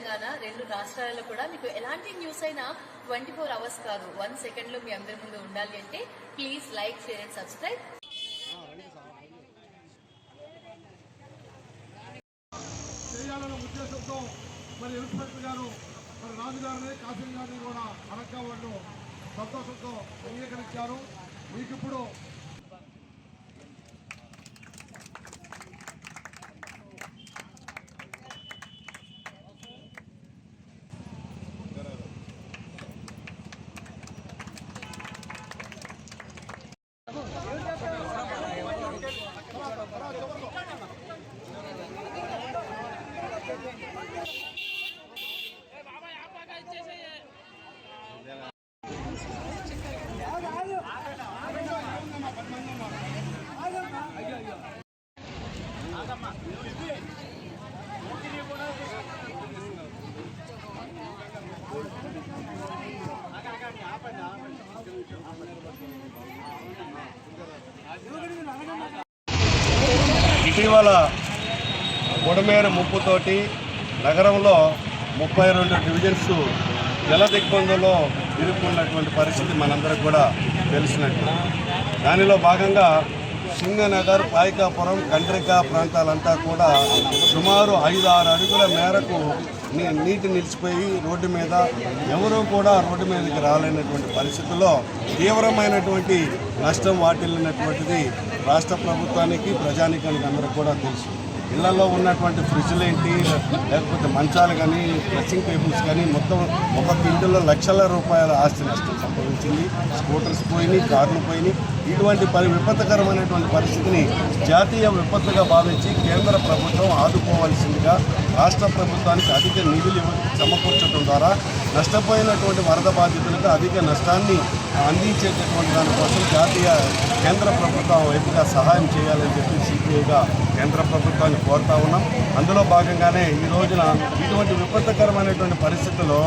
తెలంగాణ 2 రాష్ట్రాలలో కూడా మీకు ఎలాంటి న్యూస్ అయినా 24 అవర్స్ కాదు 1 సెకండ్లో మీ అందరి ముందు ఉండాలి అంటే please like, share and subscribe. చేయాలనే ఉద్దేశంతో మరి ఇన్స్పెక్టర్ గారు మరి రాజుగారిని కాసిం గారిని కూడా అడగ్గా వాళ్ళు సంతోషంతో అంగీకరించారు. మీకు ఇప్పుడు ఇటీవల బుడమేరు ముప్పుతోటి నగరంలో 32 డివిజన్స్ జలదిగ్బంధంలో ఇరుక్కున్నటువంటి పరిస్థితి మనందరికి కూడా తెలిసినట్టు. దానిలో భాగంగా సింగనగర్, పాయకాపురం, కండ్రిక ప్రాంతాలంతా కూడా సుమారు 5-6 అడుగుల మేరకు నీటి నిలిచిపోయి రోడ్డు మీద ఎవరూ కూడా రోడ్డు మీదకి రాలేనటువంటి పరిస్థితుల్లో తీవ్రమైనటువంటి నష్టం వాటిల్లినటువంటిది రాష్ట్ర ప్రభుత్వానికి, ప్రజానికానికి అందరికీ కూడా తెలుసు. ఇళ్లలో ఉన్నటువంటి ఫ్రిడ్జ్లేంటి, లేకపోతే మంచాలు కానీ, డ్రెస్సింగ్ టేబుల్స్ కానీ మొత్తం ఒక్కొక్క ఇంటిలో లక్షల రూపాయల ఆస్తి నష్టం సంభవించింది. స్కూటర్స్ పోయినాయి, కార్లు పోయినాయి. ఇటువంటి విపత్కరమైనటువంటి పరిస్థితిని జాతీయ విపత్తుగా భావించి కేంద్ర ప్రభుత్వం ఆదుకోవాల్సిందిగా రాష్ట్ర ప్రభుత్వానికి అధిక నిధులు సమకూర్చడం ద్వారా నష్టపోయినటువంటి వరద బాధితులకు అధిక నష్టాన్ని అందించేటటువంటి దానికోసం కేంద్ర ప్రభుత్వం వైపుగా సహాయం చేయాలని చెప్పి సిపిఐగా కేంద్ర ప్రభుత్వాన్ని కోరుతా ఉన్నాం. అందులో భాగంగానే ఈ రోజున ఇటువంటి విపత్కరమైనటువంటి పరిస్థితుల్లో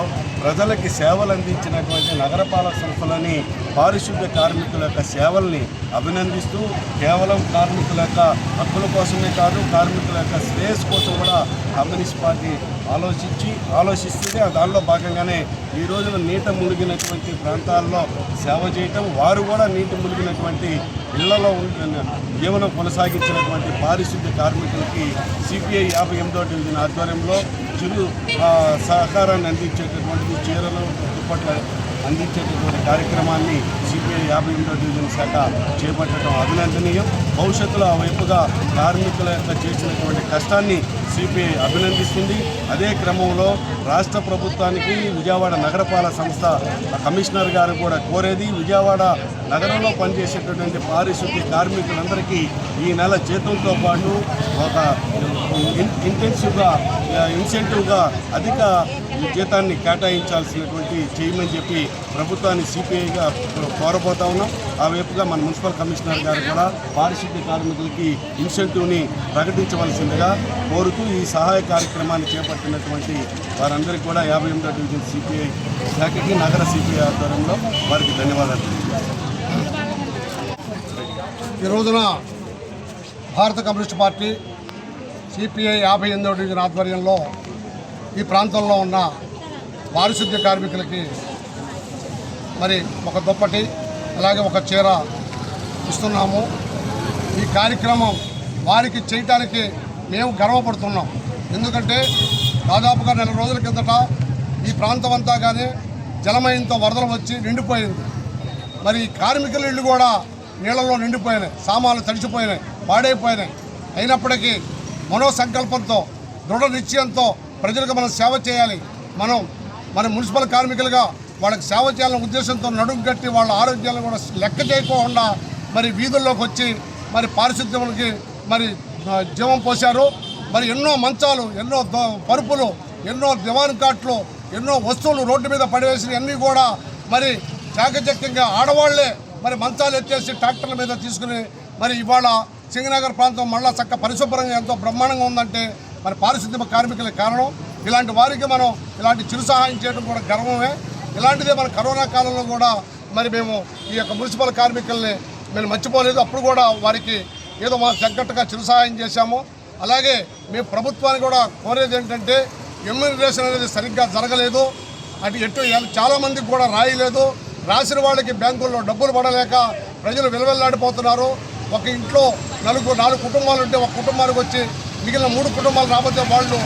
ప్రజలకి సేవలు అందించినటువంటి నగరపాలక సంస్థలని, పారిశుద్ధ్య కార్మికుల యొక్క సేవల్ని అభినందిస్తూ కేవలం కార్మికుల యొక్క హక్కుల కోసమే కాదు, కార్మికుల యొక్క శ్రేయస్సు కోసం కూడా కమ్యూనిస్ట్ పార్టీ ఆలోచిస్తుంది. దానిలో భాగంగానే ఈ రోజున నీట మునిగినటువంటి ప్రాంతాల్లో సేవ చేయటం, వారు కూడా నీటి మునిగినటువంటి ఇళ్లలో జీవనం కొనసాగించినటువంటి పారిశుద్ధ్య కార్మికులకి సిపిఐ 58వ డివిజన్ ఆధ్వర్యంలో చిరు సహకారాన్ని అందించేటటువంటి చీరలు, దుప్పట్ల అందించేటటువంటి కార్యక్రమాన్ని సిపిఐ 58వ డివిజన్ శాఖ చేపట్టడం అభినందనీయం. భవిష్యత్తులో ఆ వైపుగా కార్మికుల యొక్క చేసినటువంటి కష్టాన్ని సిపిఐ అభినందిస్తుంది. అదే క్రమంలో రాష్ట్ర ప్రభుత్వానికి విజయవాడ నగరపాలక సంస్థ కమిషనర్ గారు కూడా కోరేది, విజయవాడ నగరంలో పనిచేసేటటువంటి పారిశుద్ధ్య కార్మికులందరికీ ఈ నెల జీతంతో పాటు ఒక ఇన్సెంటివ్గా అధిక జీతాన్ని కేటాయించాల్సినటువంటి చేయమని చెప్పి ప్రభుత్వాన్ని సిపిఐగా కోరబోతా ఉన్నాం. ఆ వైపుగా మన మున్సిపల్ కమిషనర్ గారు కూడా పారిశుద్ధ్య కార్మికులకి ఇన్సెంటివ్ని ప్రకటించవలసిందిగా కోరుతూ ఈ సహాయ కార్యక్రమాన్ని చేపట్టినటువంటి వారందరికీ కూడా 58వ డివిజన్ సిపిఐ శాఖకి, నగర సిపిఐ ఆధ్వర్యంలో వారికి ధన్యవాదాలు తెలియజేస్తాను. ఈ రోజున భారత కమ్యూనిస్ట్ పార్టీ సిపిఐ 58వ డివిజన్ ఆధ్వర్యంలో ఈ ప్రాంతంలో ఉన్న పారిశుద్ధ్య కార్మికులకి మరి ఒక దుప్పటి, అలాగే ఒక చీర ఇస్తున్నాము. ఈ కార్యక్రమం వారికి చేయటానికి మేము గర్వపడుతున్నాం. ఎందుకంటే దాదాపుగా 4 రోజుల కిందట ఈ ప్రాంతం అంతా కానీ జలమయంతో వరదలు వచ్చి నిండిపోయింది. మరి కార్మికుల ఇళ్ళు కూడా నీళ్ళలో నిండిపోయినాయి, సామాన్లు తడిచిపోయినాయి, పాడైపోయినాయి. అయినప్పటికీ మనోసంకల్పంతో, దృఢ నిశ్చయంతో ప్రజలకు మనం సేవ చేయాలి, మన మున్సిపల్ కార్మికులుగా వాళ్ళకి సేవ చేయాలనే ఉద్దేశంతో నడుము కట్టి వాళ్ళ ఆరోగ్యాలను కూడా లెక్క చేయకుండా మరి వీధుల్లోకి వచ్చి మరి పారిశుద్ధ్యానికి మరి జీవం పోశారు. మరి ఎన్నో మంచాలు, ఎన్నో పరుపులు, ఎన్నో దివాన్ కాట్లు, ఎన్నో వస్తువులు రోడ్డు మీద పడివేసి అన్నీ కూడా మరి చాకచక్యంగా ఆడవాళ్లే మరి మంచాలు ఎత్తేసి ట్రాక్టర్ల మీద తీసుకుని మరి ఇవాళ సింగనగర్ ప్రాంతం మళ్ళా చక్క పరిశుభ్రంగా ఎంతో బ్రహ్మాండంగా ఉందంటే మరి పారిశుద్ధ్య కార్మికులే కారణం. ఇలాంటి వారికి మనం ఇలాంటి చిరు సహాయం చేయడం కూడా గర్వమే. ఇలాంటిదే మన కరోనా కాలంలో కూడా మరి మేము ఈ యొక్క మున్సిపల్ కార్మికుల్ని మేము మర్చిపోలేదు. అప్పుడు కూడా వారికి ఏదో మా తగ్గట్టుగా చిరు సహాయం చేశాము. అలాగే మేము ప్రభుత్వాన్ని కూడా కోరేది ఏంటంటే ఎమ్యూనరేషన్ అనేది సరిగ్గా జరగలేదు. అటు ఎటు చాలామందికి కూడా రాయలేదు. రాసిన వాళ్ళకి బ్యాంకుల్లో డబ్బులు పడలేక ప్రజలు విలువెల్లాడిపోతున్నారు. ఒక ఇంట్లో 4 కుటుంబాలు ఉంటే ఒక కుటుంబానికి వచ్చి మిగిలిన 3 కుటుంబాలు రాబోతే వాళ్ళు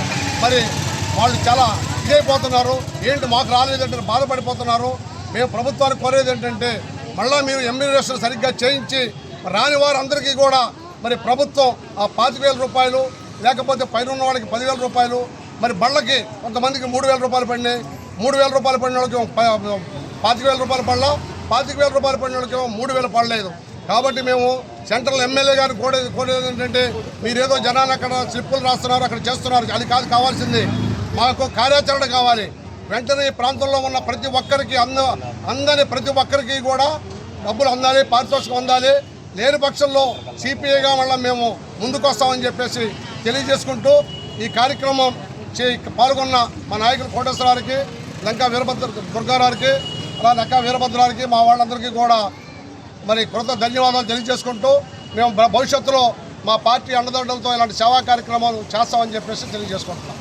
చాలా ఇదైపోతున్నారు. ఏంటి మాకు రాలేదంటే బాధపడిపోతున్నారు. మేము ప్రభుత్వానికి కోరేది ఏంటంటే మళ్ళీ మీరు ఎమ్యూనరేషన్ సరిగ్గా చేయించి రాని వారందరికీ కూడా ప్రభుత్వం ఆ 25,000 రూపాయలు లేకపోతే పైన ఉన్న వాళ్ళకి 10,000 రూపాయలు, బళ్ళకి కొంతమందికి 3,000 రూపాయలు పడినాయి. 3,000 రూపాయలు పడిన వాళ్ళకి 25,000 రూపాయలు పడలా, 25,000 రూపాయలు పడిన వాళ్ళకి 3,000 పడలేదు. కాబట్టి మేము సెంట్రల్ ఎమ్మెల్యే గారిని కోరేది ఏంటంటే మీరేదో జనాన్ని అక్కడ స్లిప్పులు రాస్తున్నారు, అక్కడ చేస్తున్నారు, అది కాదు కావాల్సింది. మాకు కార్యాచరణ కావాలి. వెంటనే ఈ ప్రాంతంలో ఉన్న ప్రతి ఒక్కరికి అందని ప్రతి ఒక్కరికి కూడా డబ్బులు అందాలి, పారితోషికం అందాలి. లేని పక్షంలో సిపిఐగా మళ్ళీ మేము ముందుకు వస్తామని చెప్పేసి తెలియజేసుకుంటూ ఈ కార్యక్రమం పాల్గొన్న మా నాయకులు కోటేశ్వరారికి, లంకా దుర్గారావుకి, అలా లంకా వీరభద్రానికి, మా వాళ్ళందరికీ కూడా కృత ధన్యవాదాలు తెలియజేసుకుంటూ మేము భవిష్యత్తులో మా పార్టీ అండదండలతో ఇలాంటి సేవా కార్యక్రమాలు చేస్తామని చెప్పేసి తెలియజేసుకుంటున్నాం.